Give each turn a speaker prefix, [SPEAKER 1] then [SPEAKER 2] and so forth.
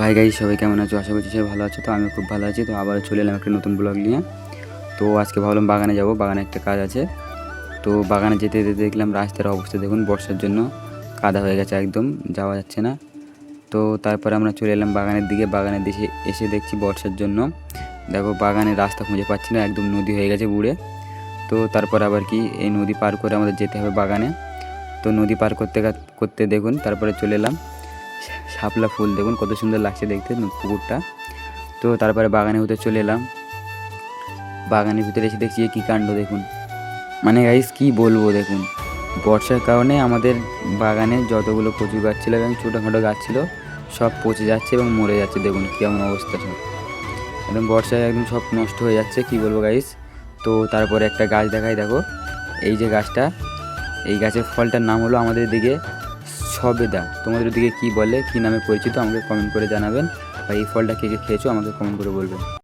[SPEAKER 1] Hi guys, সবাই কেমন আছো? আশা করছি সবাই ভালো আছো। তো আমি খুব ভালো আছি। তো আবার চলে এলাম একটা নতুন ব্লগ নিয়ে। তো আজকে ভাবলাম বাগানে যাব, বাগানে একটা কাজ আছে। তো বাগানে যেতে যেতে দেখলাম রাস্তার অবস্থা দেখুন, বর্ষার জন্য কাদা হয়ে গেছে, একদম যাওয়া যাচ্ছে না। তো তারপরে আমরা চলে এলাম বাগানের দিকে। বাগানের দিকে এসে দেখছি বর্ষার জন্য দেখো বাগানের রাস্তা খুঁজে পাচ্ছি না, একদম নদী হয়ে গেছে বুড়ে। তো তারপর আবার কি এই নদী পার করে আমাদের যেতে হবে বাগানে। তো নদী পার করতে করতে দেখুন তারপরে চলে এলাম শাপলা ফুল, দেখুন কত সুন্দর লাগছে দেখতে পুকুরটা। তো তারপরে বাগানের ভিতরে চলে এলাম। বাগানের ভিতরে এসে দেখছি কী কাণ্ড দেখুন, মানে গাইস কী বলবো, দেখুন বর্ষার কারণে আমাদের বাগানে যতগুলো কচু গাছ ছিল এবং ছোটোখাটো গাছ ছিল সব পচে যাচ্ছে এবং মরে যাচ্ছে। দেখুন কেমন অবস্থা, সব একদম বর্ষায় একদম সব নষ্ট হয়ে যাচ্ছে, কী বলবো গাইস। তো তারপরে একটা গাছ দেখাই, দেখো এই যে গাছটা, এই গাছের ফলটার নাম হলো আমাদের দিকে সবেদা। তোমাদের দিকে কী বলে, কী নামে পরিচিত আমাকে কমেন্ট করে জানাবেন। বা এই ফলটা কে কে খেয়েছো আমাকে কমেন্ট করে বলবেন।